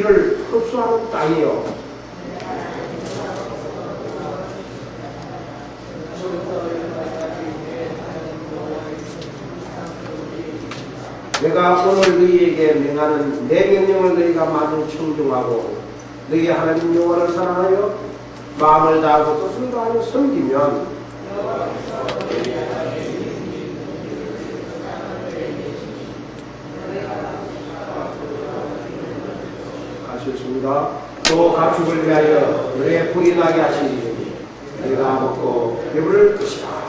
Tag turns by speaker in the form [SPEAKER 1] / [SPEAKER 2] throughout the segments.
[SPEAKER 1] 비를 흡수하는 땅이요. 내가 오늘 너희에게 명하는 내 명령을 너희가 마저 청중하고 너희 하나님 여호와를 사랑하여 마음을 다하고 뜻을 다하여 섬기면 가셨습니다. 또 가축을 위하여 너의 불이 나게 하시니 내가 먹고 배부를 것이다.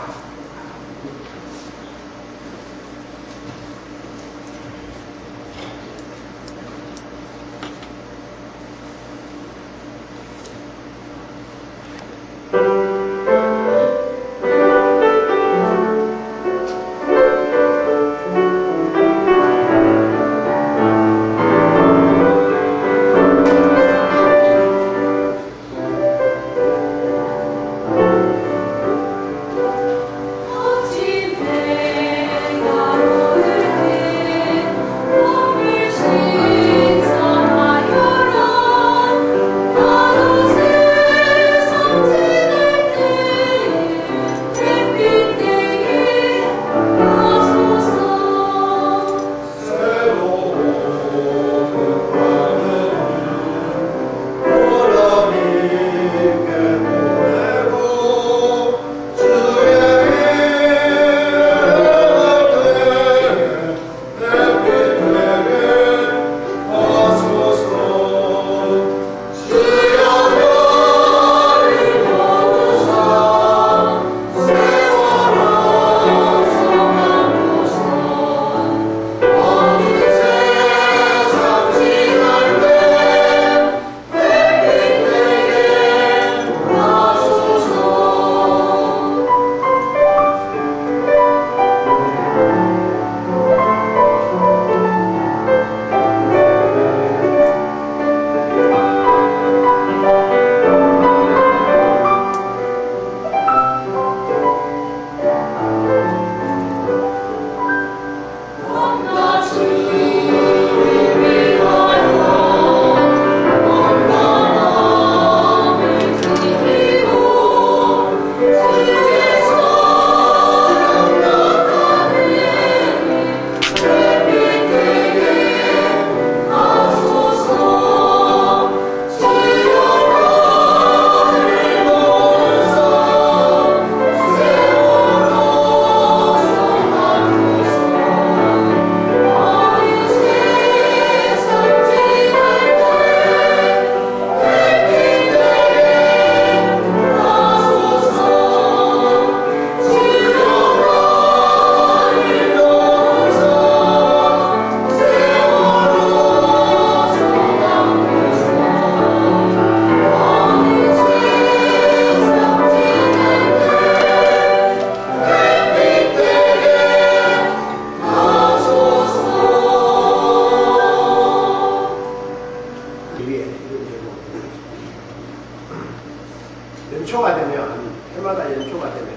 [SPEAKER 1] 연초가 되면, 해마다 연초가 되면,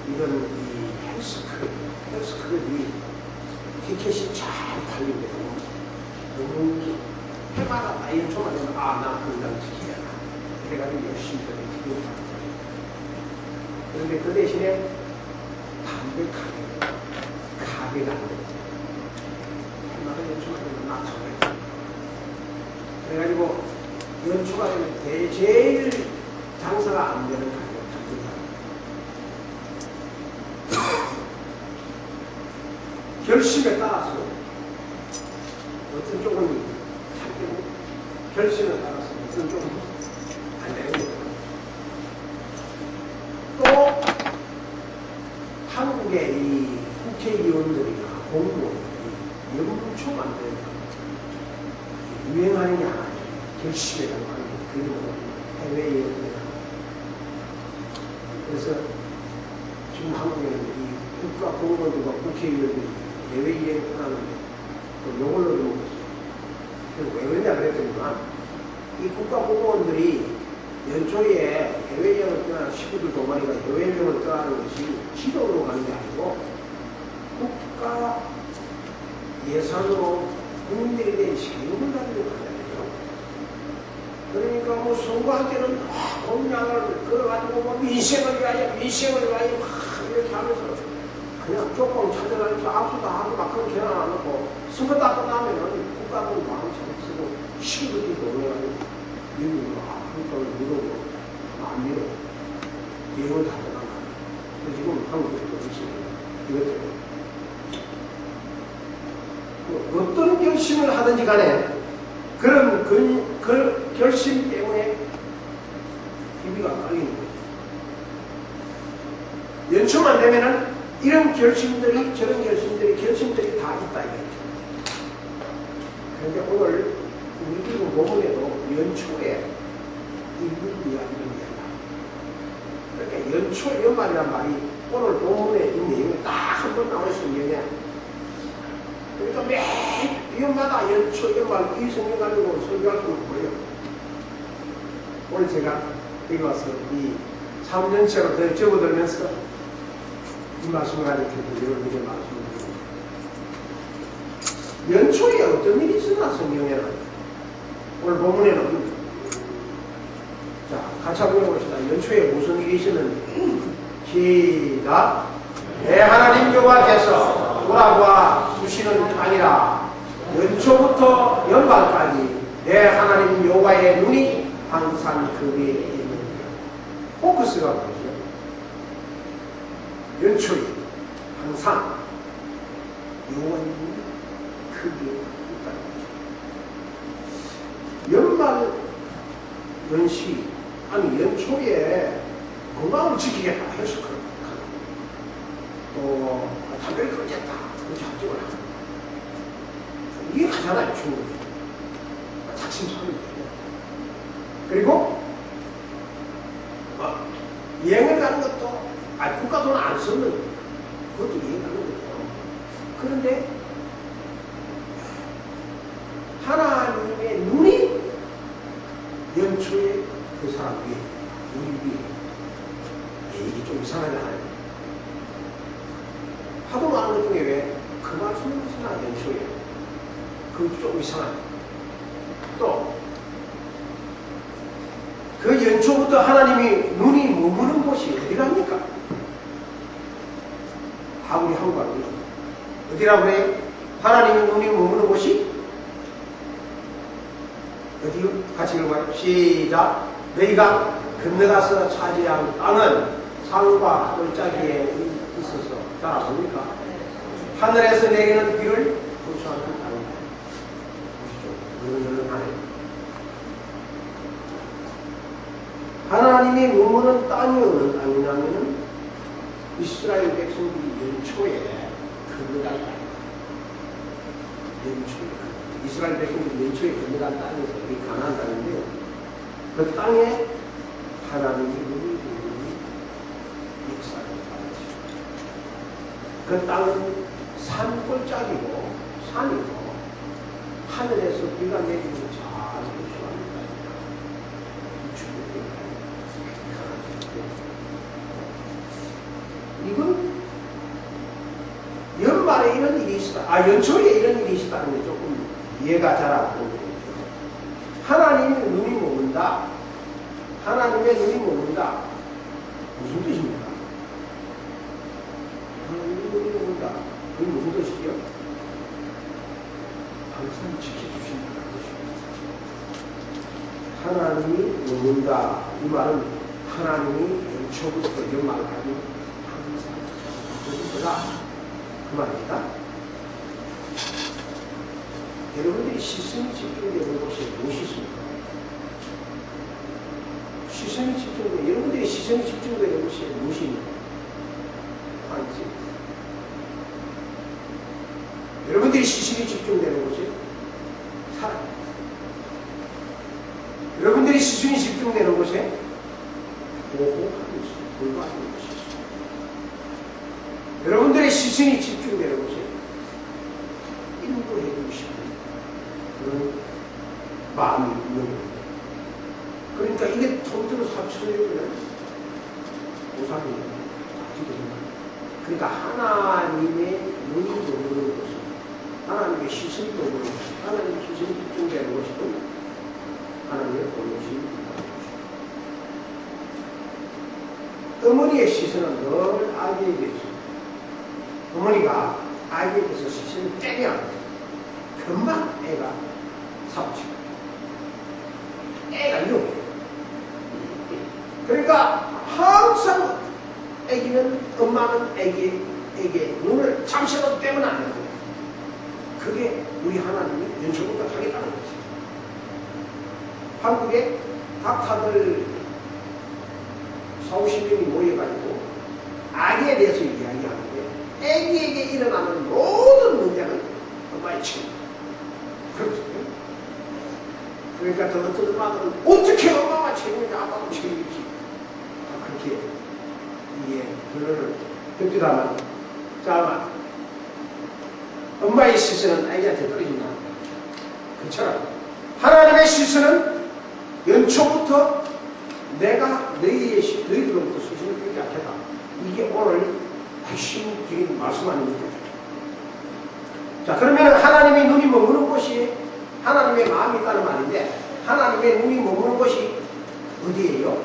[SPEAKER 1] 이런 이 헬스클럽이 티켓이 잘 팔리게 되고, 너무 해마다 다 연초가 되면, 아, 나 건강 지켜야 돼. 그래가지고 열심히 티켓을 받는 거예요. 그런데 그 대신에 담배 가게가 안 돼요. 해마다 연초가 되면 낙서가 있어요. 그래가지고 연초가 되면 제일 장사가 안 되는 가격 결심에 따라서 어떤 쪽은 잘 되고 결심에 따라서 어떤 쪽은 안 되는 거예요. 또 한국의 이 국회의원들이나 공무원들이 연초 만드는 유행하는 게 아니에요. 결심에 따라서 그리고 해외에 그래서 지금 한국에는 이 국가공무원들과 국회의원들이 해외여행 떠나는데 또 요걸로 먹고 있어요. 왜 그러냐 그랬더니만 이 국가공무원들이 연초에 해외여행을 떠나는 식구들 도마리가 해외여행을 떠나는 것이 지도로 가는 게 아니고 국가 예산으로 국민들에 대한 세금을 가지고 가는 그러니까 뭐 선거할 때는 공약을 걸어가지고 뭐 민생을 위하여 막 이렇게 하면서 그냥 조금 찾아다니면서 압수도 하고 막 그런 개난 안 하고 선거 딱 끝나면은 국가돈 마음 잘 쓰고 시급이 동해가지고 미국으로 한국을 미루고 안 미루고 대응을 다 해나가. 지금 한국에 이것들 어떤 결심을 하든지 간에 그런 그 결심 때문에 비비가 깔리는 거예요. 연초만 되면은 이런 결심들이 저런 결심들이 다 있다 이거죠. 그런데 오늘 우리 기독 본문에도 연초에 이걸 위한 의미다. 그러니까 연초 연말이란 말이 오늘 본문에 이 내용이 딱 한 번 나올 수 있는 게 그러니까 매 위험마다 연초 연말 이 성경 가지고 설교할 수는 없고요. 오늘 제가 여기 와서 이 3년째로 접어들면서 이 말씀을 가르쳐서 여러분에게 말씀을 드립니다. 연초에 어떤 일이 있었나 성경에는 오늘 본문에는 자 같이 한번 해봅시다. 연초에 무슨 일이 있었는지 시작. 내 하나님 여호와께서 보라보아 주시는 아니라 연초부터 연말까지 내 하나님 여호와의 눈이 항상 그 위에 있는 포커스가 뭐죠? 연초에 항상 여호와의 눈이 그 위에 있다는 거죠. 연말 연시 아니 연초에 건강을 지키겠다 해서 그런 또 담배를 끊겠다 그렇게 합정을 하는 이게 가잖아요 중국이 작심삼일 그리고 여행을 가는 것도 국가 돈 안 쓰는 그것도 여행 가는 거죠. 그런데 하나님의 눈이 연초에 그 사람 위에 우리 위에 이게 좀 이상하잖아요. 하도 많은 것 중에 왜 그 말씀을 하시나 연초에 그것도 좀 이상하죠. 또 그 연초부터 하나님이 눈이 머무는 곳이 어디랍니까? 다 우리 한국 아닙니까? 어디라고 그래요? 하나님이 눈이 머무는 곳이 어디요? 같이 읽어봐요. 시작. 너희가 건너가서 차지한 땅은 산과 돌짜기에 있어서 따라봅니까? 하늘에서 내리는 비를 보수하는 땅이다. 보시죠. 하나님이 머무는 땅이 어느 땅이냐면은 이스라엘 백성들이 연초에 건너간 땅이다. 연초에 이스라엘 백성들이 연초에 건너간 땅에서 이 가나안 땅인데요. 그 땅에 하나님이 눈이 역사를 하시죠. 그 땅은 산골짜기고 산이고 하늘에서 비가 내리고 잘 보수합니다. 이건 연말에 이런 일이 있었다. 연초에 이런 일이 있었다는 게 조금 이해가 잘 안 되는 거죠. 하나님의 눈이 머문다. 하나님의 눈이 머문다. 무슨 뜻입니까? 하나님의 눈이 머문다. 그게 무슨 뜻이죠? 항상 지켜주신다는 것입니다. 하나님이 머문다. 이 말은 하나님이 연초부터 연말까지 항상 지켜주실 거다. 그 말입니다. 여러분들이 시선이 집중되는 곳에 무엇이 있습니까? 시선이 집중되는, 여러분들이 시선이 집중되는 곳에 무엇이 있는가? 아니지. 여러분들이 시선이 집중되는 곳에 사람. 여러분들이 시선이 집중되는 곳에 보호하는 것이, 돌봐주는 것이 있습니다. 여러분들의 시선이 집중되는 곳에 인도해 주시는 그런 마음이 있는 거예요. 그러니까 이게 통째로 3,000년이면 보상입니다. 그러니까 하나님의 눈이 머무는 곳은 하나님의 시선이 머무는 곳, 하나님의 시선이 집중되는 곳은 하나님의 본심이 어머니의 시선은 늘 아기에게 있습니다. 어머니가 아기에게서 시선을 떼면 금방 애가 사고치고 애가 유혹해요. 그러니까 항상 애기는 엄마는 애기에게 눈을 잠시라도 떼면 안 되고 그게 우리 하나님이 연초부터 하겠다는 거죠. 한국에 닥터들 40~50명이 모여가지고 아기에 대해서 이야기하는데 애기에게 일어나는 모든 문제는 엄마의 책임. 그렇죠. 그러니까 더 어떤 엄마들은 어떻게 엄마가 책임이냐 아빠도 책임이지. 그렇게 이게 결론을 듭디다만 자만 엄마의 시선은 아이한테 떨어진다. 그처럼 하나님의 시선은 연초부터 내가 너희들로부터 시선을 끌지 않겠다. 이게 오늘 핵심적인 말씀 아닙니까? 자, 그러면 하나님의 눈이 머무는 곳이 하나님의 마음이 있다는 말인데 하나님의 눈이 머무는 곳이 어디예요?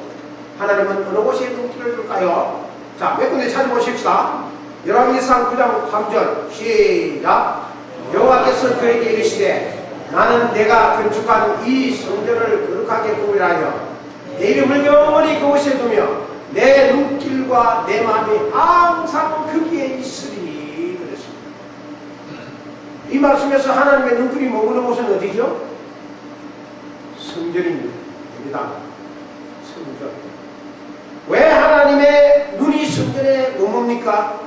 [SPEAKER 1] 하나님은 어느 곳에 눈길을 둘까요? 자, 몇 군데 찾아보십시다. 열왕기상 9장 3절 시작. 여호와께서 그에게 이르시되 나는 내가 건축한 이 성전을 거룩하게 구별하여 내 이름을 영원히 그곳에 두며 내 눈길과 내 마음이 항상 거기에 있으리니 그랬습니다. 이 말씀에서 하나님의 눈길이 머무는 곳은 어디죠? 성전입니다. 성전. 왜 하나님의 눈이 성전에 머뭅니까?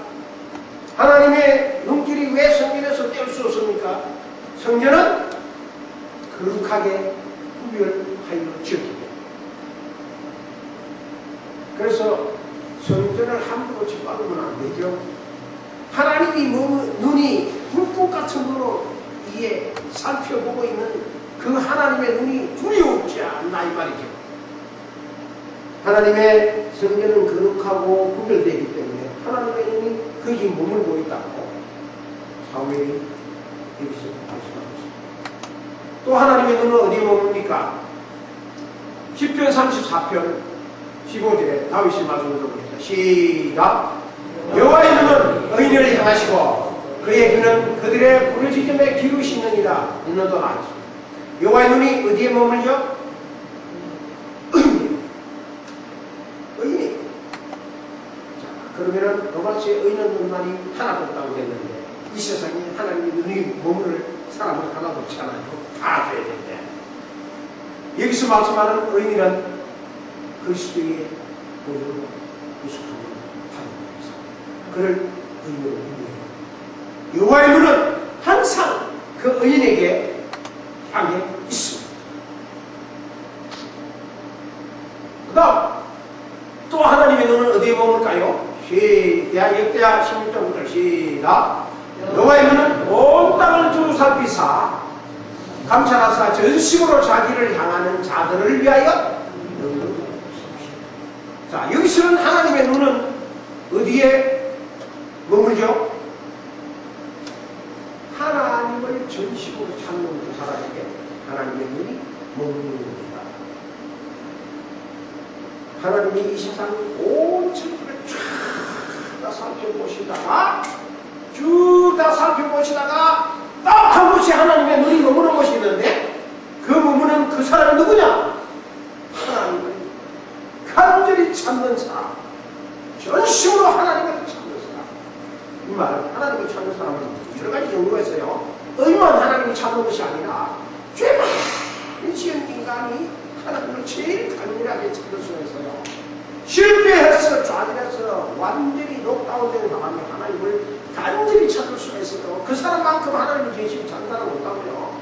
[SPEAKER 1] 하나님의 눈길이 왜 성전에서 뗄 수 없습니까? 성전은 거룩하게 구별하여 지었기. 그래서 성전을 함부로 짓밟으면 안 되죠. 하나님이 눈이 불꽃 같은 눈으로 이에 살펴보고 있는 그 하나님의 눈이 두려웠지 않나 이 말이죠. 하나님의 성전은 거룩하고 구별되기 때문에 하나님의 눈이 거기 머물고 있다고 사무엘이 여기서 말씀하고 있습니다. 또 하나님의 눈은 어디에 머뭅니까? 10편 34편 15절에 다윗이 말씀을 드립니다. 시작. 여호와의 눈은 의인을 향하시고 그의 귀는 그들의 부르짖음에 기울이시느니라. 눈도 나왔습니다. 여호와의 눈이 어디에 머물죠? 의인이. 자, 그러면은 도대체 의인의 눈만이 하나도 없다고 했는데 이 세상에 하나님의 눈이 머무를 사람은 하나도 없잖아요. 다 돼야 되는데 여기서 말씀하는 의인이란 그리스도의 보혈로 구속함을 받는 것입니다. 그를 의인으로 인도해요. 여호와의 눈은 항상 그 의인에게 향해 있습니다. 그 다음 또 하나님의 눈은 어디에 머물까요? 역대하 16장 시작. 여호와의 눈은 온 땅을 두루 살피사 감찰하사 전심으로 자기를 향하는 자들을 위하여 자, 여기서는 하나님의 눈은 어디에 머물죠? 하나님을 전심으로 찾는 그 사람에게 하나님의 눈이 머무는 겁니다. 하나님이 이 세상 온 천지를 쫙 다 살펴보시다가 쭉 다 살펴보시다가 딱 한 곳이 하나님의 눈이 머무는 곳이 있는데 그 머무는 그 사람이 누구냐? 하나님을 간절히 찾는 사람, 전심으로 하나님을 찾는 사람. 이 말, 하나님을 찾는 사람은 여러 가지 종류가 있어요. 의만 하나님을 찾는 것이 아니라 죄 많이 지은 인간이 하나님을 제일 간절하게 찾을 수가 있어요. 실패해서 좌절해서 완전히 녹다운된 사람이 하나님을 간절히 찾을 수가 있어요. 그 사람만큼 하나님을 진심히 찾는 사람은 없다고요.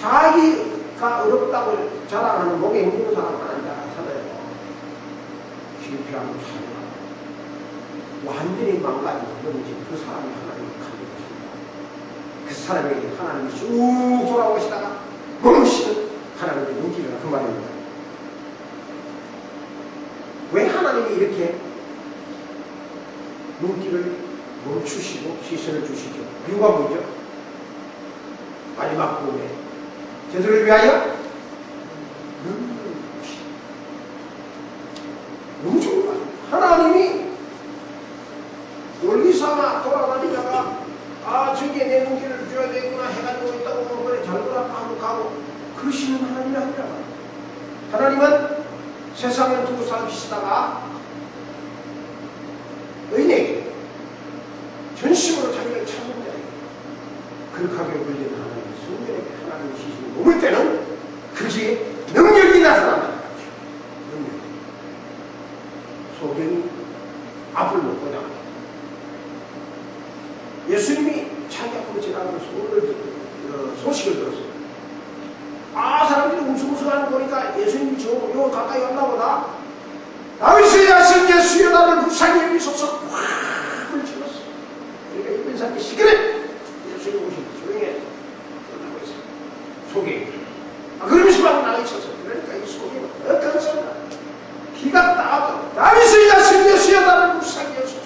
[SPEAKER 1] 자기가 어렵다고 자랑하는 목에 힘든 사람 하나님 잘 찾아요. 실패하고 살아가고 완전히 망가지고 넘어진 그 사람이 하나님을 간절히 찾는다. 그 사람에게 하나님이 쭉 돌아오시다가 멈추는 하나님의 눈길이라 그 말입니다. 왜 하나님이 이렇게 눈길을 멈추시고 시선을 주시죠? 이유가 뭐죠? 마지막 부분에 저들을 위하여 삼아 돌아다니다가 저기에 내 눈길을 줘야 되구나 해가지고 있다고 보면 그래 잘 돌아가고 가고 그러시는 하나님이 아니라 하나님은 세상을 두고 살피시다가 의인에게 전심으로 자기를 찾는 자에게 극하게 걸린 하나님의 성전에게 하나님의 시신이 머물 때는 그지의 능력이 나타난다. 능력. 소경이 앞을 못 보자. 예수님이 자기 앞으로 지나가는 소식을 들었어요. 사람들이 웅성웅성하는 거 보니까 예수님이 요 가까이 왔나 보다. 다윗의 자손 예수여 나를 불쌍히 여기소서 확 불질렀어. 그러니까 이쁜 사람이 시끄러. 예수님 오시면 조용해. 그러고 있어요. 소경이. 그러면서 막 나가 있었어. 그러니까 이 소경이 어떤 사람 기가 따져. 다윗의 자손 예수여 나를 불쌍히 여기소서.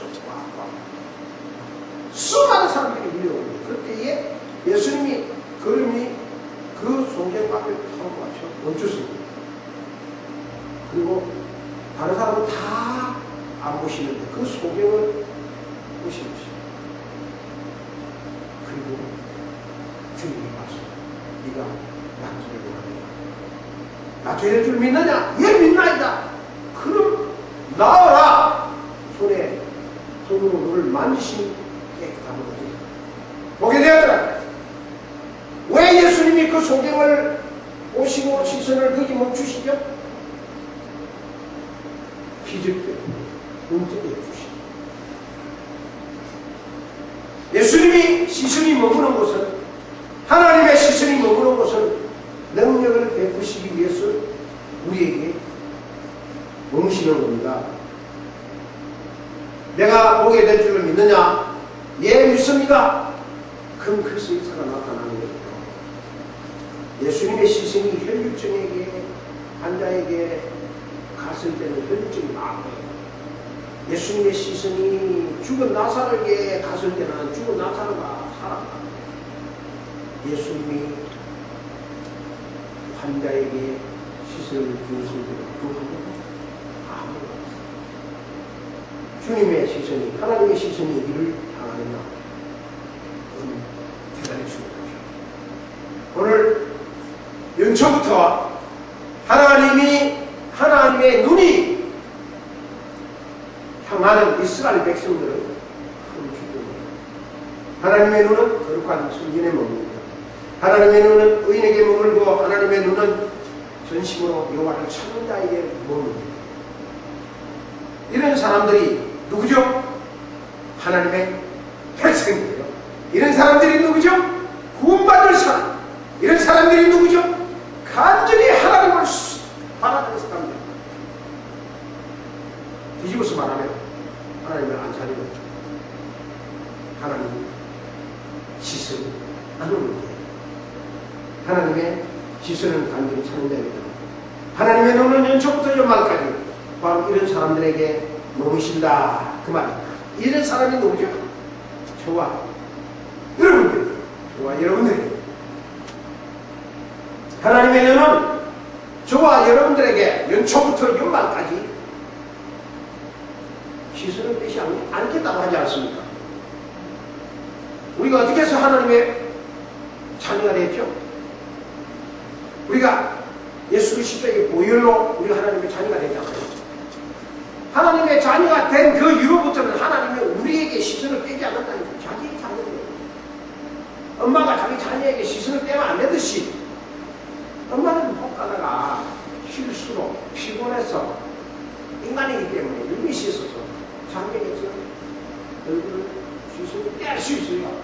[SPEAKER 1] 수많은 사람들이 밀려오는 거예요. 그때에 예수님이 걸음이 그 소경 앞에 타고 맞춰 멈췄습니다. 그리고 다른 사람은 다 안 보시는데 그 소경을 보시는 것입니다. 그리고 주님이 와서 네가 약속을 원하느냐? 나 죄를 줄 믿느냐? 예 믿나이다. 그럼 나와라. 손에 손으로 너를 만지신 깨끗한 거지. 보게 되었더라. 왜 예수님이 그 소경을 보시고 시선을 거기 멈추시죠? 기적때 문제해 주시죠. 예수님이 시선이 머무는 곳은 하나님의 시선이 머무는 곳은 능력을 베푸시기 위해서 우리에게 머무시는 겁니다. 내가 보게 될 줄을 믿느냐? 예 믿습니다. 그럼 그래서 의사가 나타나는 거죠. 예수님의 시선이 혈육증에게 환자에게 갔을 때는 혈육증이 나아요. 예수님의 시선이 죽은 나사로에게 갔을 때는 죽은 나사로가 살았다. 예수님이 환자에게 시선을 주셨을 때는 그 환자가 아무도 없어요. 주님의 시선이 하나님의 시선이 이를 향하느냐? 대단히 중요하죠. 오늘 연초부터 하나님의 눈이 향하는 이스라엘 백성들은 큰 기쁨이에요. 하나님의 눈은 거룩한 순진에 머물고 하나님의 눈은 의인에게 머물고 하나님의 눈은 전심으로 여호와를 찾는 자에게 머물고 이런 사람들이 누구죠? 하나님의 백성이에요. 이런 사람들이 누구죠? 구원받을 사람. 이런 사람들이 누구죠? 간절히 하나님을 바라는 사람들. 뒤집어서 말하면 하나님을 안 찾는 거죠. 하나님 시선 안 오는 게 하나님의 시선은 간절히 찾는 자입니다. 하나님의 눈은 연초부터 연말까지 바로 이런 사람들에게 머무신다 그 말입니다. 이런 사람이 누구죠? 저와 여러분들 하나님의 눈은 저와 여러분들에게 연초부터 연말까지 시선을 빼지 않겠다고 하지 않습니까? 우리가 어떻게 해서 하나님의 자녀가 됐죠? 우리가 예수 그리스도의 보혈로 우리가 하나님의 자녀가 됐잖아요. 하나님의 자녀가 된 그 이후부터는 하나님이 우리에게 시선을 빼지 않는다는 거예요. 자기 자녀예요. 엄마가 자기 자녀에게 시선을 빼면 안 되듯이 엄마는 못 가다가 실수로 피곤해서 인간이기 때문에 눈이 씻어서 자녀에게서 얼굴을 시선을 뗄 수 있어요.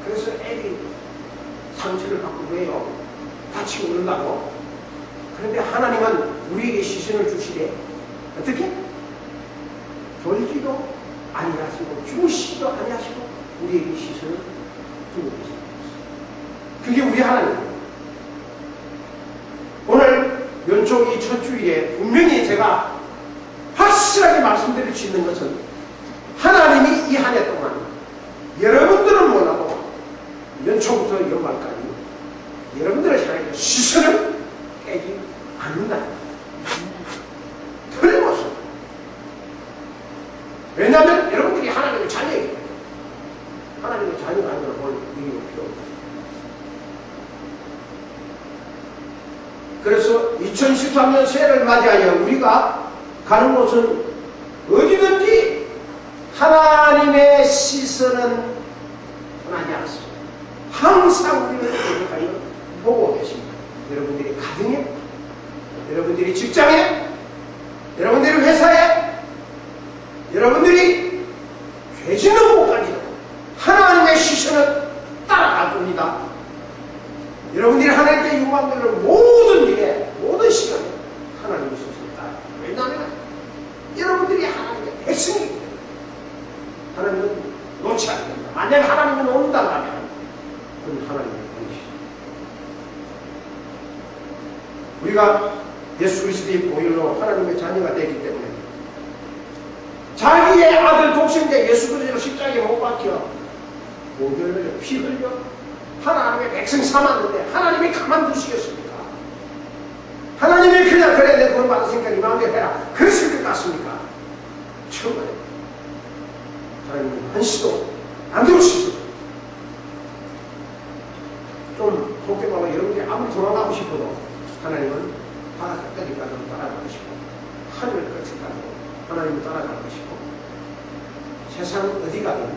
[SPEAKER 1] 그래서 애기 상처를 받고 왜요? 다치고 그런다고. 그런데 하나님은 우리에게 시선을 주시되 어떻게? 졸지도 아니하시고 주무시지도 아니하시고 우리에게 시선을 주고 계십니다. 그게 우리 하나님입니다. 오늘 연초 이 첫 주일에 분명히 제가 확실하게 말씀드릴 수 있는 것은 하나님이 이 한 해 동안 여러분들은 몰라도 연초부터 연말까지 여러분들을 향해 시선을 빼지 않는다. 틀림없어. 왜냐하면 여러분들 2013년 새해를 맞이하여 우리가 가는 곳은 어디든지 하나님의 시선은 떠나지 않습니다. 항상 우리를 계속하여 보고 계십니다. 여러분들이 가정에, 여러분들이 직장에, 여러분들이 회사에, 여러분들이 죄 짓는 곳까지도 하나님의 시선은 따라갈 겁니다. 여러분들이 하나님께 요구하는 모든 일에, 모든 시간에 하나님의 시선을 따라갑니다. 왜냐하면 여러분들이 하나님의 백성이기 때문에 하나님은 놓지 않습니다. 만약 하나님이 놓는다고 하면 그건 하나님의 권위시죠. 우리가 예수 그리스도의 보혈로 하나님의 자녀가 되기 때문에 자기의 아들 독생자 예수 그리스도를 십자가에 못 박혀 보혈 흘려 피 흘려 하나님의 백성 삼았는데 하나님이 가만두시겠습니까? 하나님이 그냥 그래 내 돈 받았으니까 네 마음대로 해라 그랬을 것 같습니까? 정말 하나님은 한시도 안 들으시죠. 좀 속된 말로 여러분들이 아무리 돌아가고 싶어도 하나님은 바다 끝까지까지 따라가고 싶고 하늘 끝까지 하나님을 따라가고 싶고 세상 어디 가든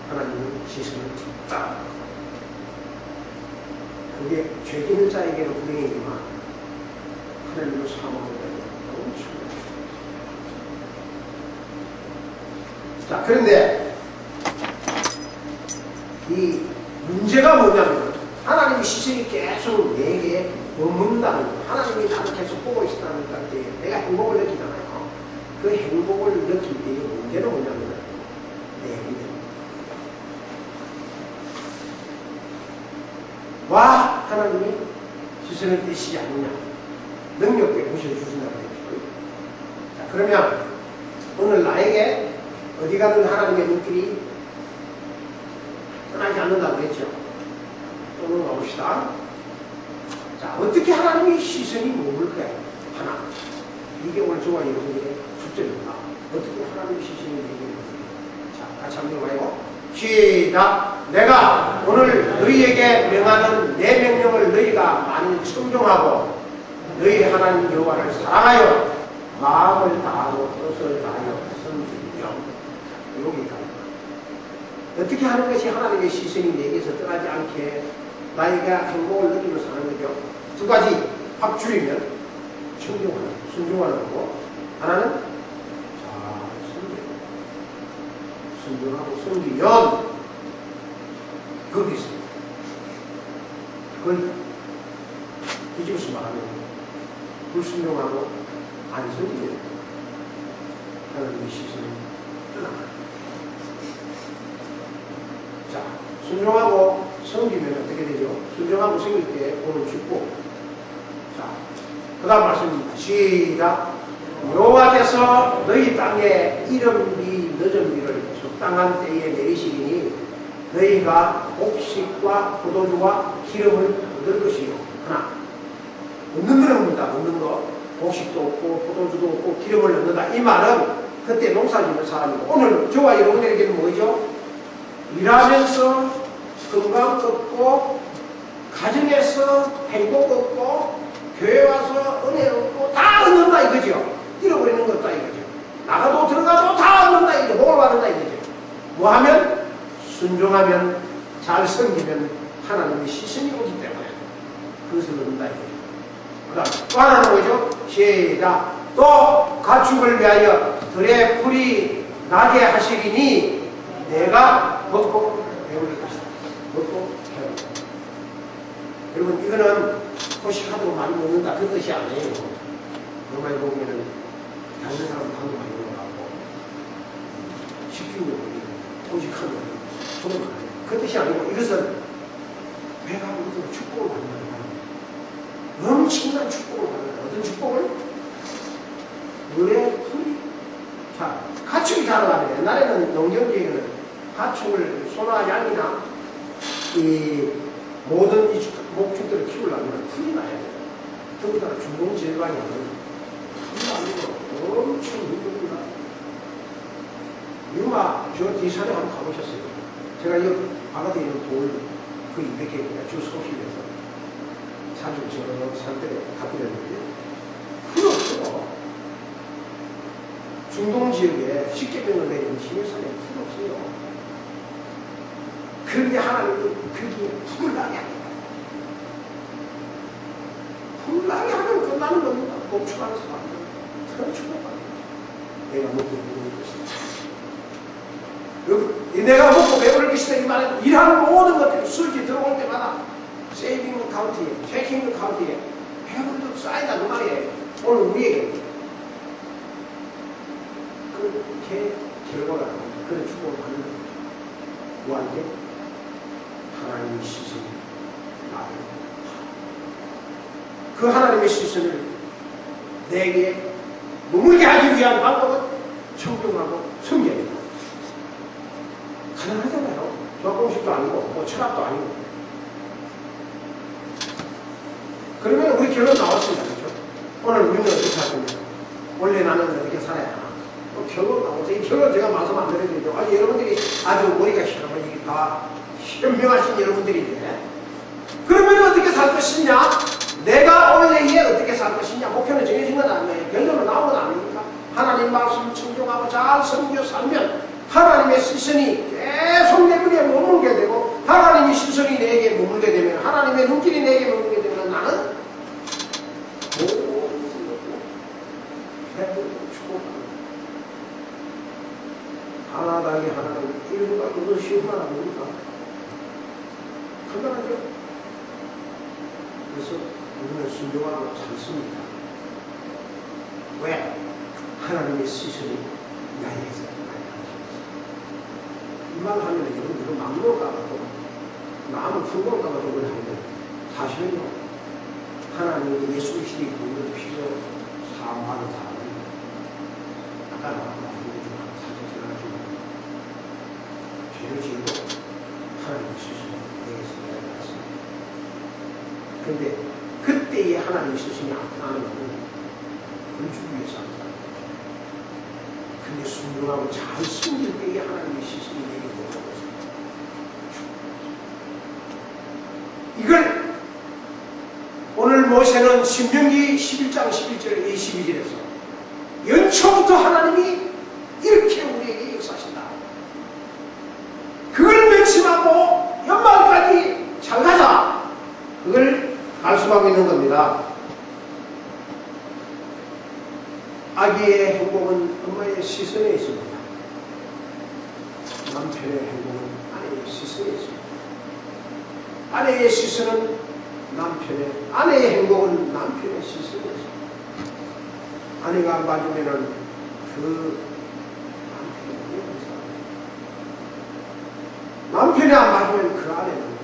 [SPEAKER 1] 하나님은 시선을 따라가고 그게 죄 짓는 자에게는 불행이지만 하나님을 사모하는 자에게는 너무 중요합니다. 자, 그런데 이 문제가 뭐냐면 하나님의 시선이 계속 내게 머문다는 거. 하나님이 나를 계속 보고 있다는 것 내가 행복을 느끼잖아요. 그 행복을 느낄 때의 문제는 뭐냐면 내 믿음. 와 하나님이 시선을 떼시지 않느냐 능력되게 보셔주신다고 했죠. 자, 그러면 오늘 나에게 어디 가든 하나님의 눈길이 떠나지 않는다고 했죠. 오늘 가봅시다. 자, 어떻게 하나님의 시선이 머물까요? 하나. 이게 오늘 저와 여러분들의 숙제입니다. 어떻게 하나님의 시선이 머물까요? 자, 같이 한번 봐요. 시작. 내가 오늘 너희에게 명하는 내 명령을 너희가 많이 청종하고 너희 하나님 여호와를 사랑하여 마음을 다하고 뜻을 다하여 섬기며 여기까지. 어떻게 하는 것이 하나님의 시선이 내게서 떠나지 않게 나에게 행복을 느끼며 사는 거죠. 두 가지 확 줄이면 청종하는, 순종하는 거고 하나는 잘 순종하고 섬기면 그것도 있습니다. 그걸 뒤집어서 말하면 불순종하고 안 섬기면 하나님의 시선을 떠나가요. 자, 순종하고 섬기면 어떻게 되죠? 순종하고 섬길 때 오는 축복. 자, 그 다음 말씀입니다. 시작. 여호와께서 너희 땅에 이름비 늦은 비를 적당한 때에 내리시리니 너희가 곡식과 포도주와 기름을 얻을 것이요. 하나. 얻는 거는 옵니다. 얻는 거. 곡식도 없고 포도주도 없고 기름을 얻는다. 이 말은 그때 농사 짓는 사람이고 오늘 저와 여러분들에게는 뭐죠? 일하면서 건강 얻고 가정에서 행복 얻고 교회 와서 은혜 얻고 다 얻는다 이거죠. 잃어버리는 것다 이거죠. 나가도 들어가도 다 얻는다 이거죠. 복을 받는다 이거죠. 뭐 하면? 순종하면 잘 섬기면 하나님의 시선이 오기 때문에 그것을 얻는다 이거죠. 그 다음 또 하나는 뭐죠? 시작. 또 가축을 위하여 들의 풀이 나게 하시리니 내가 먹고 배우릴 것이다. 먹고 배우릴 것이다. 여러분 이거는 포식하도록 많이 먹는다 그 뜻이 아니에요. 로마에 보면은 다른 사람 방도 많이 먹어가고 식기는 포식하는 그런 거 아니에요. 그 뜻이 아니고 이것은 배가 무슨 축복을 받는 거예요. 엄청난 축복을 받는 거예요. 어떤 축복을? 물에 풀이. 자, 가축이 자라가면 옛날에는 농경지에는 가축을 소나 양이나 이 모든 이 목축들을 키우려면 풀이 나야 돼요. 더군다나 중동 지방에는 풀이 나는 거 엄청 힘듭니다. 유마 저 뒤산에 한번 가보셨어요? 제가 이 바깥에 있는 돌 그 200개 주 소식에서 자주 저 산들에 가보렸는데 중동 지역에 십계명을 내리는 힘에서는 필요 없어요. 그런데 하나님이 거기에 불을 나게 합니다. 불을 나게 하면 끝나는 겁니다. 멈추라는 사람은 그런 축복받는 거죠. 내가 먹고 배부를 것이다. 내가 먹고 배부를 것이다. 이 말은 일하는 모든 것들이 수익이 들어올 때마다 세이빙 카운트에, 체킹 카운트에 배부르도 쌓이다 그 말이에요. 오늘 우리에게 그렇게 결과가 나옵니다. 그런 축복을 받는 거죠. 누구한테? 하나님의 시선이 나를 그 하나님의 시선을 내게 머물게 하기 위한 방법은 청종하고 섬겨야 가능하잖아요. 조합공식도 아니고 뭐 철학도 아니고. 그러면 우리 결론 나왔습니다. 그렇죠? 오늘 우리는 어떻게 할 겁니까? 원래 나는 어떻게 살아야 하나? 결론 나오죠. 이 결론 제가 말씀 안 드려도 아주 여러분들이 아주 머리가 시원하고 다 현명하신 여러분들인데 그러면 어떻게 살 것이냐? 내가 원래에 어떻게 살 것이냐? 목표는 정해진 건 아니에요. 결론은 나온 건 아닙니까? 하나님 말씀 청종하고 잘 섬겨 살면 하나님의 시선이 계속 내 눈에 머물게 되고 하나님의 시선이 내게 머물게 되면 하나님의 눈길이 내게 머물게 되면 나는 하나당의 하나님 일부가 그것도 쉬운 말 아닙니까? 간단하죠? 그래서 우리는 순종하고 참습니다. 왜? 하나님의 시선이 나에게서 이 말 하면 여러분들은 막노가봐도 마음을 풍부한가봐도 그걸 하는데 사실은요 하나님의 예수 그리스도의 공을 필요 사함하는 사람은 아까 나왔던 죄를 지어도 하나님의 시선이 내게서 나타났습니다. 그런데 그때의 하나님의 시선이 나타나는 것은 그걸 주기 위해서 합니다. 근데 순종하고 잘 숨길 때에 하나님의 시선이 내게 보여주고 있습니다. 이걸 오늘 모세는 신명기 11장 11절 22절에서 연초부터 하나님이 이렇게 우리에게 역사하신다. 그걸 명심하고 연말까지 잘 가자. 그걸 말씀하고 있는 겁니다. 아기의 행복은 엄마의 시선에 있습니다. 남편의 행복은 아내의 시선에 있습니다. 아내의 시선은 아내의 행복은 남편의 시선에 있습니다. 아내가 맞으면은 그 남편이 안 맞으면 그 아내는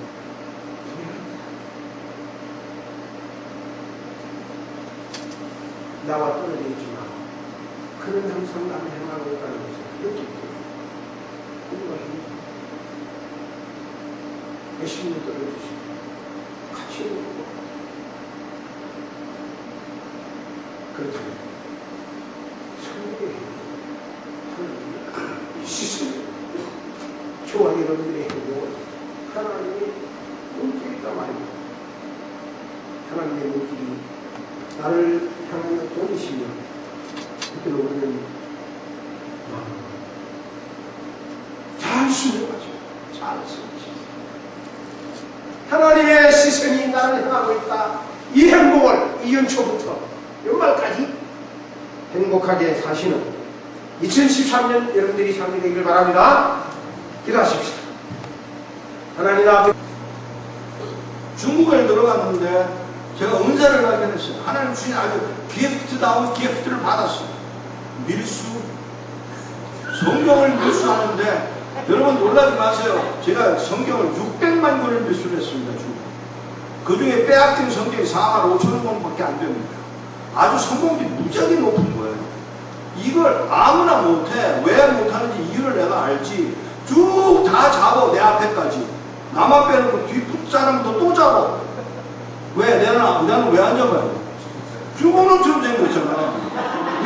[SPEAKER 1] 나와 떨어져 있지만 그는 항상 나를 행하고 있다는 것을 느끼고 우리가 열심히 떨어지시고 같이 놀고 그렇다면 성령의 하나님의 시선 저와 여러분들의 행동은 하나님의 눈길이다 말입니다. 하나님의 눈길이 나를 향하여 돌리시면 그때 우리는 잘 순종하죠. 잘 순종하죠. 하나님의 시선이 나를 향하고 있다. 이 행복을 이 연초부터 연말까지 행복하게 사시는 2013년 여러분들이 삶이 되기를 바랍니다. 기도하십시오. 하나님 앞에
[SPEAKER 2] 중국에 들어갔는데 제가 은사를 발견했어요. 하나님 주신 아주 기프트다운 기프트를 받았어요. 밀수, 성경을 밀수하는데 여러분 놀라지 마세요. 제가 성경을 600만 권을 밀수를 했습니다. 그 중에 빼앗긴 성경이 4만 5천 권밖에 안 됩니다. 아주 성공률이 무지하게 높은 거예요. 이걸 아무나 못해. 왜 못하는지 이유를 내가 알지. 쭉 다 잡아 내 앞에까지. 나만 빼놓고 뒤 사람도 또 잡아. 왜? 나는 왜 안 잡아요? 주공론처럼 된 거잖아요.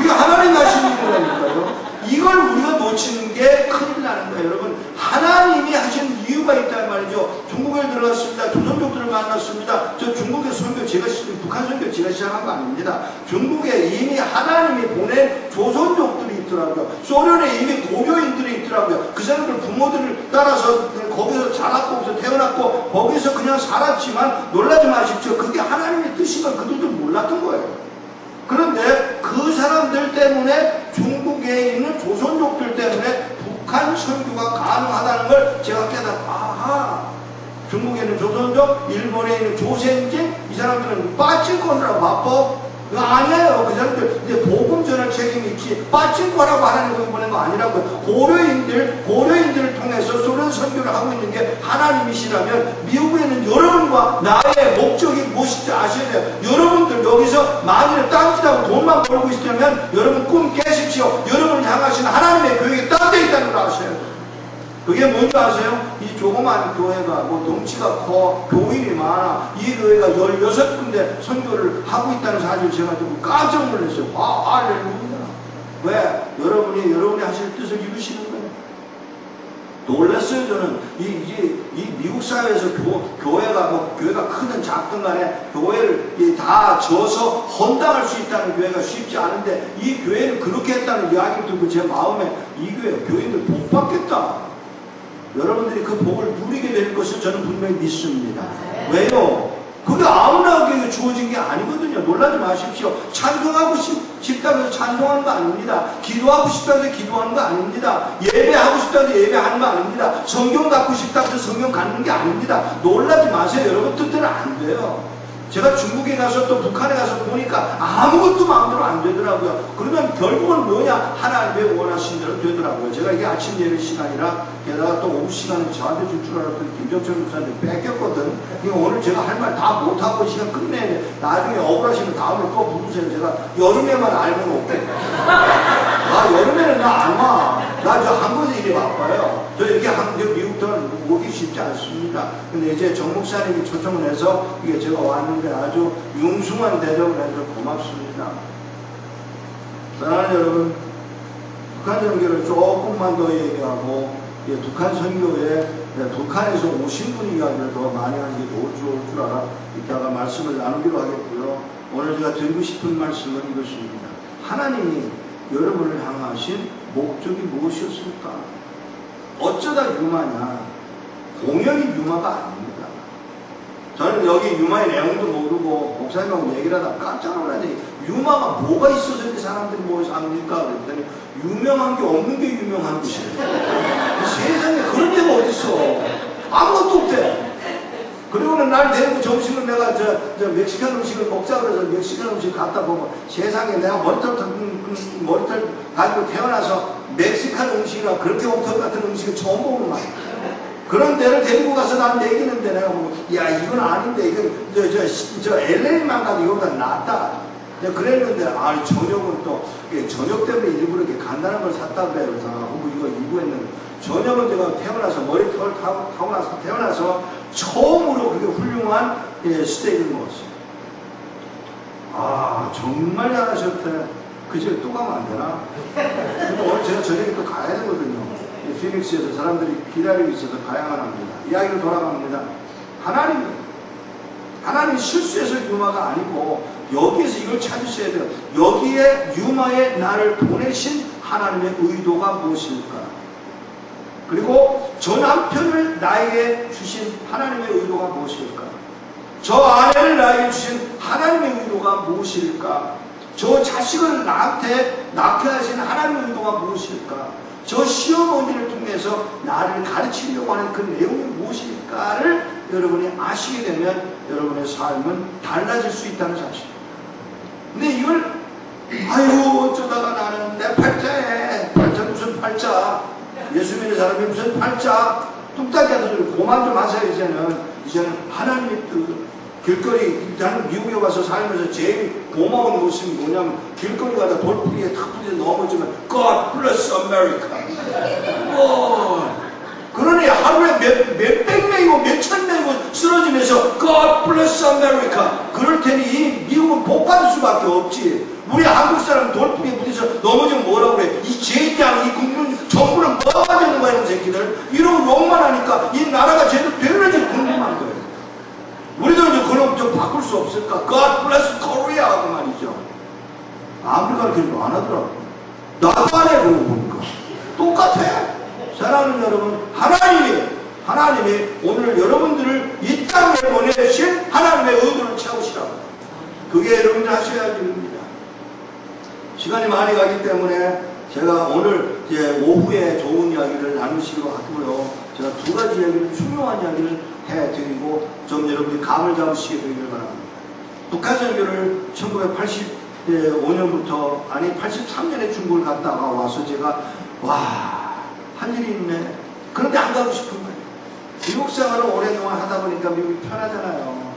[SPEAKER 2] 이게 하나님 나시는 거라니까요. 이걸 우리가 놓치는 게 큰일 나는 거예요. 여러분, 하나님이 하신 이유가 있단 말이죠. 중국에 들어갔습니다. 조선족들을 만났습니다. 저 중국의 선교 북한 선교 제가 시작한 거 아닙니다. 중국에 이미 하나님이 보낸 조선족들이 있더라고요. 소련에 이미 고려인들이 있더라고요. 그 사람들 부모들을 따라서 거기서 자랐고 거기서 태어났고 거기서 그냥 살았지만 놀라지 마십시오. 그게 하나님의 뜻이건 그들도 몰랐던 거예요. 그런데 그 사람들 때문에 중국에 있는 조선족들 때문에 북한 선교가 가능하다는 걸 제가 깨닫고, 아하, 중국에 있는 조선족, 일본에 있는 조센진, 이 사람들은 빠친코라고 바빠. 그거 아니에요. 그 사람들 이제 복음 전할 책임이 있지. 빠친코라고 하나님 보낸 거 아니라고요. 고려인들을 통해서 소련 선교를 하고 있는 게 하나님이시라면 미국에 있는 여러분과 나의 목적이 무엇인지 아셔야 돼요. 여러분들 여기서 만일에 딴짓하고 돈만 벌고 있으면 여러분 꿈 깨십시오. 여러분을 향하신 하나님의 교육이 딴 데 있다는 걸 아셔야 돼요. 그게 뭔지 아세요? 이 조그만 교회가 뭐 덩치가 커, 교인이 많아, 이 교회가 16군데 선교를 하고 있다는 사실 제가 좀 깜짝 놀랐어요. 할렐루야. 왜? 여러분이 하실 뜻을 이루시는 거예요. 놀랐어요. 저는 이 미국 사회에서 교회가 크든 작든 간에 교회를 다 져서 헌당할 수 있다는 교회가 쉽지 않은데, 이 교회는 그렇게 했다는 이야기를 듣고 제 마음에 이 교인들 복 받겠다. 여러분들이 그 복을 누리게 될 것을 저는 분명히 믿습니다. 왜요? 그게 아무나 주어진 게 아니거든요. 놀라지 마십시오. 찬송하고 싶다고 해서 찬송하는 거 아닙니다. 기도하고 싶다고 해서 기도하는 거 아닙니다. 예배하고 싶다고 해서 예배하는 거 아닙니다. 성경 갖고 싶다고 해서 성경 갖는 게 아닙니다. 놀라지 마세요. 여러분 뜻대로 안 돼요. 제가 중국에 가서 또 북한에 가서 보니까 아무것도 마음대로 안 되더라고요. 그러면 결국은 뭐냐? 하나님의 원하신 대로 되더라고요. 제가 이게 아침 예배 시간이라 게다가 또 오후 시간은 저한테 줄 줄 알았더니 김정철 목사님 뺏겼거든. 그러니까 오늘 제가 할 말 다 못하고 시간 끝내야 돼. 나중에 억울하시면 다음에 또 부르세요. 제가 여름에만 알면 올게. 나 여름에는 나 안 와. 나 저 한국에서 일이 바빠요. 저 이렇게 미국도 오기 쉽지 않습니다. 근데 이제 정 목사님이 초청을 해서 이게 제가 왔는데 아주 융숭한 대접을 해서 고맙습니다. 사랑하는 여러분, 북한 선교를 조금만 더 얘기하고, 북한 선교에 북한에서 오신 분이 이야기를 더 많이 하는 게 좋을 줄 알아 이따가 말씀을 나누기로 하겠고요. 오늘 제가 드리고 싶은 말씀은 이것입니다. 하나님이 여러분을 향하신 목적이 무엇이었을까? 어쩌다 유마냐? 공연이 유마가 아닙니다. 저는 여기 유마의 내용도 모르고 목사님하고 얘기를 하다 깜짝 놀라니, 유마가 뭐가 있어서 이렇게 사람들이 모여서 합니까? 그랬더니 유명한 게 없는 게 유명한 것이에요. 세상에 그런 데가 어딨어. 아무것도 없대. 그리고는 날 데리고 점심을 내가 저 멕시칸 음식을 먹자 그래서 멕시칸 음식 갖다 보고, 세상에 내가 머리털 가지고 태어나서 멕시칸 음식이나 그렇게 옥토 같은 음식을 처음 먹는 거야. 그런 데를 데리고 가서 난 먹이는데 내가 보고, 야 이건 아닌데, 이건 저 LA만 가도 이거보다 낫다. 그랬는데, 저녁은 또 저녁 때문에 일부러 이렇게 간단한 걸 샀다 그래요. 그래서 이거 했는데, 저녁은 제가 태어나서 머리털 타고 나서 태어나서 처음으로 그렇게 훌륭한 스테이크를 먹었어요. 정말 잘하셨대. 그 집에 또 가면 안 되나? 근데 오늘 제가 저녁에 또 가야 되거든요. 피닉스에서 사람들이 기다리고 있어서 가야만 합니다. 이야기로 돌아갑니다. 하나님 실수해서 유마가 아니고 여기에서 이걸 찾으셔야 돼요. 여기에 유마에 나를 보내신 하나님의 의도가 무엇일까? 그리고 저 남편을 나에게 주신 하나님의 의도가 무엇일까? 저 아내를 나에게 주신 하나님의 의도가 무엇일까? 저 자식을 나한테 낳게 하신 하나님의 의도가 무엇일까? 저 시어머니를 통해서 나를 가르치려고 하는 그 내용이 무엇일까를 여러분이 아시게 되면 여러분의 삶은 달라질 수 있다는 사실입니다. 근데 이걸 어쩌다가 나는 내 팔자에, 팔자 무슨 팔자, 예수 믿는 사람이 무슨 팔자, 뚝딱이 하더니 고만 좀 하세요. 이제는 하나님의 뜻. 길거리, 나는 미국에 와서 살면서 제일 고마운 모습이 뭐냐면, 길거리 가다 돌풀이에 탁 부딪혀 넘어지면 God bless America. 그러니 하루에 몇백 명이고 몇천 명이고 쓰러지면서 God bless America. 그럴 테니 이 미국은 복 받을 수밖에 없지. 우리 한국 사람 돌풀이에 부딪혀서 넘어지면 뭐라고 그래? 이 젠장, 이 국민 정부는 뭐가 되는 거야, 이런 새끼들. 이러고 욕만 하니까 이 나라가 제대로 되는지 궁금한 거예요. 우리도 이제 그럼 좀 바꿀 수 없을까? God bless Korea 하고 말이죠. 아무리가 그렇게 안 하더라고. 나도 안 해, 그러고 보니까. 똑같아. 사랑하는 여러분, 하나님이 오늘 여러분들을 이 땅에 보내신 하나님의 의도를 채우시라고. 그게 여러분들 하셔야 할 일입니다. 시간이 많이 가기 때문에 제가 오늘 이제 오후에 좋은 이야기를 나누시기로 하고요. 제가 두 가지 이야기를 중요한 이야기를 해드리고 좀 여러분들이 감을 잡으시게 되기를 바랍니다. 북한 선교를 1985년부터 아니 83년에 중국을 갔다가 와서 제가 한 일이 있네. 그런데 안 가고 싶은 거예요. 미국 생활을 오랫동안 하다 보니까 미국이 편하잖아요.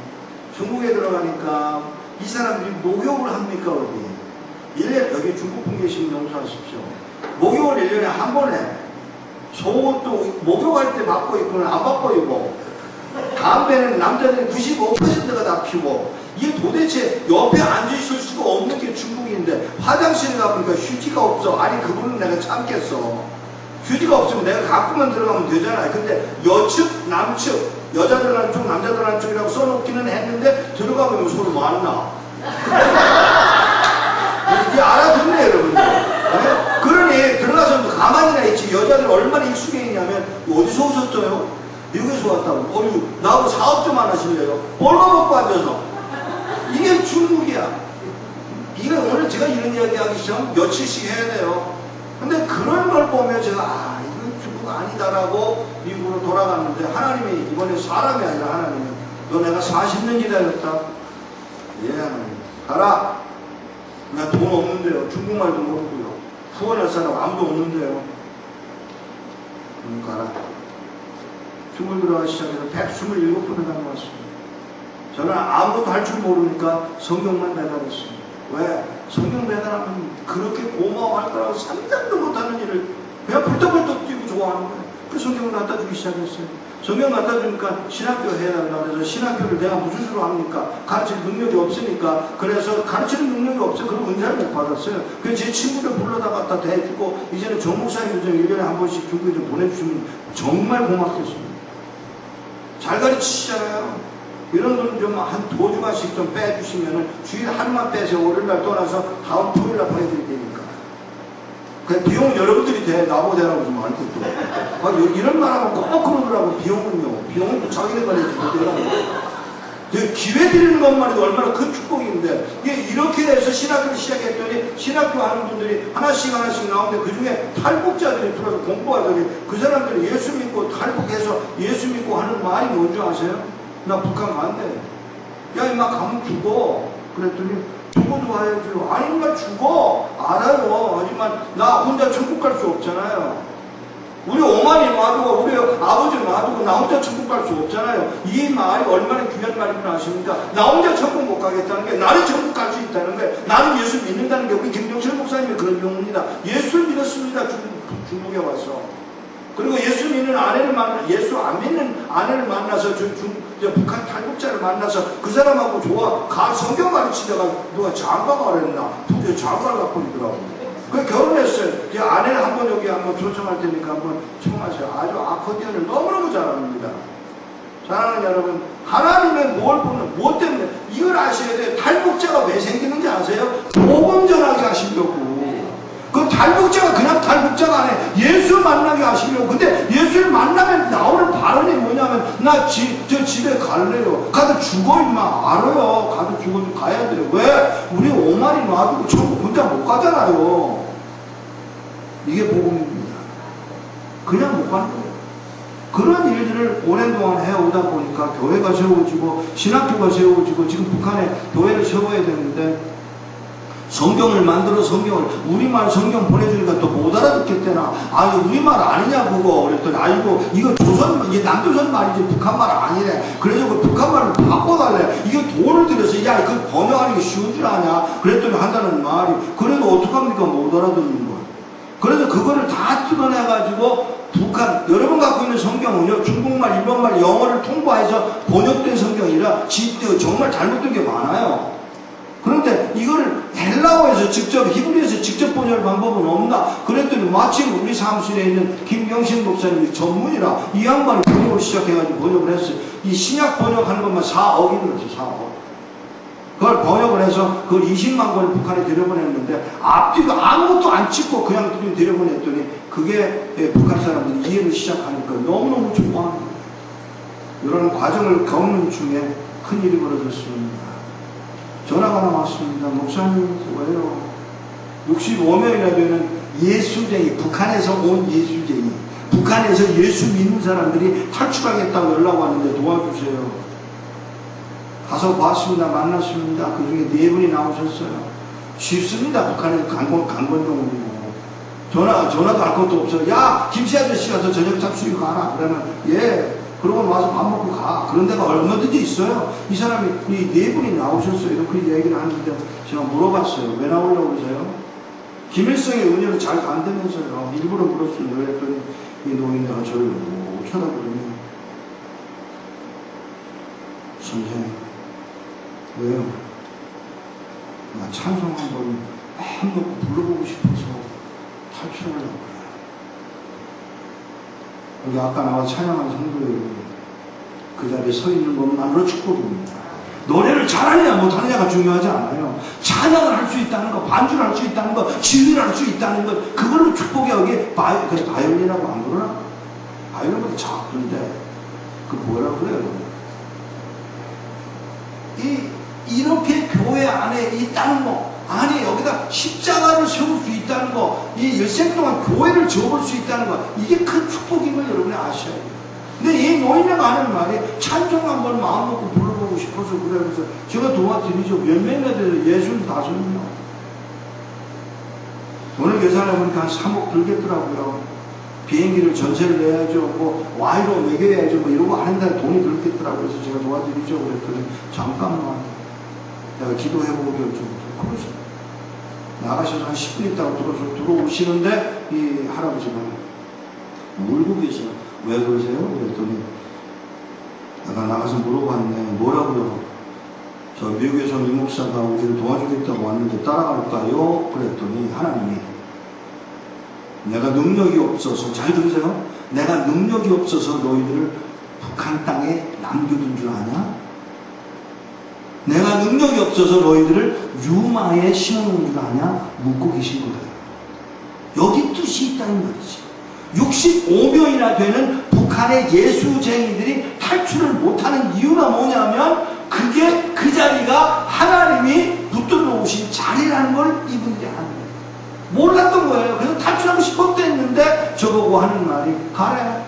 [SPEAKER 2] 중국에 들어가니까 이 사람들이 목욕을 합니까 어디? 1년 여기 중국 분 계시면 용서하십시오. 목욕을 1년에 한 번 해. 속옷도 목욕할 때 바꿔 입고는 안 바꿔 입고, 담배는 남자들이 95%가 다 피고, 이게 도대체 옆에 앉아있을 수가 없는 게 중국인데 화장실에 가보니까 휴지가 없어. 아니 그분은 내가 참겠어. 휴지가 없으면 내가 갖고만 들어가면 되잖아요. 근데 여측 남측 여자 들어가는 쪽 남자 들어가는 쪽이라고 써놓기는 했는데 들어가면 서로 만나. 이게 알아듣네 여러분들. 네? 그러니 들어가서 가만히나 있지. 여자들 얼마나 익숙해 있냐면 어디서 오셨어요? 미국에서 왔다고. 어휴 나하고 사업 좀 안 하실래요? 벌거벗고 앉아서. 이게 중국이야. 이게 오늘 제가 이런 이야기 하기 시작하면 며칠씩 해야 돼요. 근데 그런 걸 보면 제가 이건 중국 아니다라고 미국으로 돌아갔는데 하나님이 이번에 사람이 아니라 하나님이 너 내가 40년 기다렸다. 예 하나님 가라. 나 돈 없는데요. 중국말도 모르고요. 후원할 사람 아무도 없는데요. 가라. 중국 들어가기 시작해서 127번을 다녀왔습니다. 저는 아무것도 할 줄 모르니까 성경만 배달했습니다. 왜? 성경 배달하면 그렇게 고마워할 거라고 상상도 못하는 일을 그냥 벌떡벌떡 뛰고 좋아하는 거예요. 그 성경을 갖다 주기 시작했어요. 성경 갖다 주니까 신학교 해야 된다고 해서 신학교를 내가 무슨 수로 합니까? 가르칠 능력이 없으니까. 그래서 가르치는 능력이 없어요. 그럼 은사를 못 받았어요. 그래서 제 친구들 불러다 갖다 대주고 이제는 정 목사님 좀 1년에 한 번씩 중국에 좀 보내주시면 정말 고맙겠습니다. 잘 가르치시잖아요. 이런 분 좀 한 2주간씩 좀 빼주시면은 주일 하루만 빼서 월요일날 떠나서 다음 토요일날 보내드릴 테니까. 그 비용은 여러분들이 나보고 대라고 좀 알 것도. 이런 말 하면 꼭 그러더라고. 비용은 자기네가 내주고 기회 드리는 것만 해도 얼마나 큰 축복인데, 이게 이렇게 해서 신학교를 시작했더니 신학교 하는 분들이 하나씩 나오는데 그 중에 탈북자들이 들어서 공부하더니 그 사람들이 예수 믿고 탈북해서 예수 믿고 하는 말이 뭔지 아세요? 나 북한 간대. 야 임마 가면 죽어. 그랬더니 죽어도 와야지. 아니 임마 죽어. 알아요. 하지만 나 혼자 천국 갈 수 없잖아요. 우리 어머니 놔두고 우리 아버지 놔두고 나 혼자 천국 갈 수 없잖아요. 이 말이 얼마나 귀한 말인지 아십니까? 나 혼자 천국 못 가겠다는 게, 나는 천국 갈 수 있다는 게, 나는 예수 믿는다는 게. 우리 김종철 목사님이 그런 경우입니다. 예수를 믿었습니다. 중국에 와서. 그리고 예수 믿는 아내를 예수 안 믿는 아내를 만나서 북한 탈북자를 만나서 그 사람하고 성경 가르치다가 누가 장가가 그랬나? 장가를 갖고 있더라고. 그 결혼했어요. 제 아내는 한번 여기 한번 초청할 테니까 한번 청하세요. 아주 아코디언을 너무너무 잘합니다. 사랑하는 여러분, 하나님의 무엇 때문에 이걸 아셔야 돼요. 탈북자가 왜 생기는지 아세요? 복음 전하게 하시려고. 그 탈북자가 그냥 탈북자가 아니에요. 예수 만나게 하시려고. 근데 예수를 만나면 나오는 발언이 뭐냐면 저 집에 갈래요. 가도 죽어 임마. 알아요. 가도 죽어도 가야 돼요. 왜? 우리 오만이 놔두고 천국 혼자 못 가잖아요. 이게 복음입니다. 그냥 못 가는 거예요. 그런 일들을 오랜 동안 해오다 보니까 교회가 세워지고 신학교가 세워지고 지금 북한에 교회를 세워야 되는데 성경을 만들어 우리말 성경 보내주니까 또 못 알아듣겠대나. 우리말 아니냐 그거. 그랬더니 이거 이게 남조선 말이지 북한 말 아니래. 그래서 그 북한 말을 바꿔달래. 이게 돈을 들여서 그 번역하는 게 쉬운 줄 아냐. 그랬더니 한다는 말이. 그래도 어떡합니까? 못 알아듣는 거야. 그래서 그거를 다 뜯어내가지고 북한, 여러분 갖고 있는 성경은요, 중국말, 일본말, 영어를 통과해서 번역된 성경이라 정말 잘못된 게 많아요. 그런데 이거를 헬라어에서 직접, 히브리에서 직접 번역할 방법은 없나? 그랬더니 마침 우리 사무실에 있는 김경신 목사님이 전문이라 이 양반이 번역을 시작해가지고 번역을 했어요. 이 신약 번역하는 것만 4억이 들었어요. 4억. 그걸 번역을 해서 그걸 20만 권을 북한에 들여보냈는데 앞뒤도 아무것도 안 찍고 그냥 들여보냈더니 그게 북한 사람들이 이해를 시작하니까 너무너무 좋아합니다. 이런 과정을 겪는 중에 큰일이 벌어졌습니다. 전화가 하나 왔습니다. 목사님 왜요? 65명이나 되는 예수쟁이, 북한에서 온 예수쟁이, 북한에서 예수 믿는 사람들이 탈출하겠다고 연락 왔는데 도와주세요. 가서 봤습니다. 만났습니다. 그 중에 4분이 나오셨어요. 쉽습니다. 북한에 강건동이고 전화도 할 것도 없어요. 야, 김씨 아저씨 가서 저녁 잡수고 가라. 그러면 예. 그러고 와서 밥 먹고 가. 그런 데가 얼마든지 있어요. 이 사람이 이 4분이 나오셨어요. 이렇게 얘기를 하는데 제가 물어봤어요. 왜 나오려고 그러세요? 김일성의 은혜로 잘 간다면서요. 일부러 물었어요. 그랬더니 이 노인네가 저를 못 쳐다보더니 선생님 왜요? 나 찬송 한번 불러보고 싶어서 탈출하려고. 여기 아까 나와 찬양한 성도 여러분, 그 자리에 서 있는 것만으로 축복입니다. 노래를 잘하느냐 못하느냐가 중요하지 않아요. 찬양을 할 수 있다는 거, 반주를 할 수 있다는 거, 지휘를 할 수 있다는 것, 그걸로 축복이 여기 바이올린이라고 안 그러나? 바이올린보다 작은데 그 뭐라고 그래요? 이렇게 교회 안에 있다는 거, 아니 여기다 십자가를 세울 수 있다는 거, 이 일생 동안 교회를 접을 수 있다는 거, 이게 큰 축복인 걸 여러분이 아셔야 돼요. 근데 이 노인네가 하는 말이 찬송 한번 마음 먹고 불러보고 싶어서 그래. 그래서 제가 도와드리죠. 몇 명이나 돼서 65명. 오늘 계산해보니까 한 3억 들겠더라고요. 비행기를 전세를 내야죠. 뭐 와이로 매겨야죠. 뭐 이러고 하는데 돈이 들겠더라고요. 그래서 제가 도와드리죠. 그랬더니 잠깐만 내가 기도해보고 좀 그러죠. 나가셔서 한 10분 있다가 들어오시는데 이 할아버지가 울고 계세요. 왜 그러세요? 그랬더니 내가 나가서 물어봤네. 뭐라고요? 저 미국에서 이 목사가 우리를 도와주겠다고 왔는데 따라갈까요? 그랬더니 하나님이 내가 능력이 없어서, 잘 들으세요? 내가 능력이 없어서 너희들을 북한 땅에 남겨둔 줄 아냐? 내가 능력이 없어서 너희들을 유마에 심어놓은 줄 아냐? 묻고 계신 거예요. 여기 뜻이 있다는 말이지. 65명이나 되는 북한의 예수쟁이들이 탈출을 못하는 이유가 뭐냐면 그게 그 자리가 하나님이 붙들어 놓으신 자리라는 걸 이분들이 아는 거예요. 몰랐던 거예요. 그래서 탈출하고 싶었다 했는데 저보고 하는 말이 가래.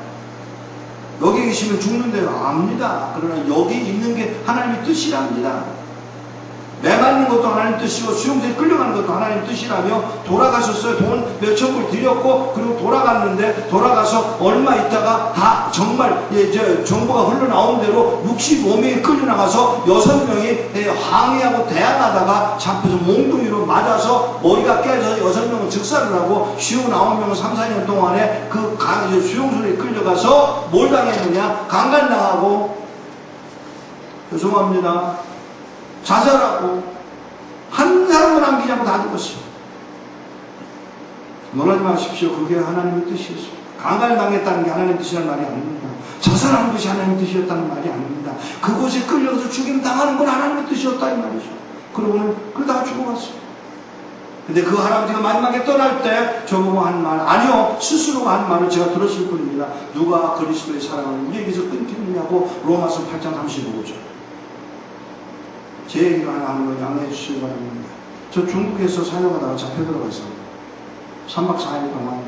[SPEAKER 2] 여기 계시면 죽는데요. 압니다. 그러나 여기 있는 게 하나님의 뜻이랍니다. 매맞는 것도 하나님 뜻이고 수용소에 끌려가는 것도 하나님 뜻이라며 돌아가셨어요. 돈 몇천 불 드렸고 그리고 돌아갔는데 돌아가서 얼마 있다가 다 정말 정보가 흘러나온 대로 65명이 끌려나가서 6명이 항의하고 대항하다가 잡혀서 몽둥이로 맞아서 머리가 깨져서 6명은 즉사를 하고 59명은 3, 4년 동안에 그 수용소에 끌려가서 뭘 당했느냐? 강간당하고 죄송합니다. 자살하고 한 사람도 남기지 않고 다 죽었어요. 놀라지 마십시오. 그게 하나님의 뜻이었어요. 강간을 당했다는 게 하나님의 뜻이라는 말이 아닙니다. 자살하는 것이 하나님의 뜻이었다는 말이 아닙니다. 그곳에 끌려서 죽임 당하는 건 하나님의 뜻이었다 이 말이죠. 그리고 오늘 그걸 다 죽어갔어요. 근데 그 할아버지가 마지막에 떠날 때 저보고 한 말, 아니요, 스스로가 한 말을 제가 들었을 뿐입니다. 누가 그리스도의 사랑을 우리에게서 끊기느냐고 로마서 8장 35절. 제 얘기를 하나 하는 걸 양해해 주시기 바랍니다. 저 중국에서 사역하다가 잡혀 들어가서 3박 4일 동안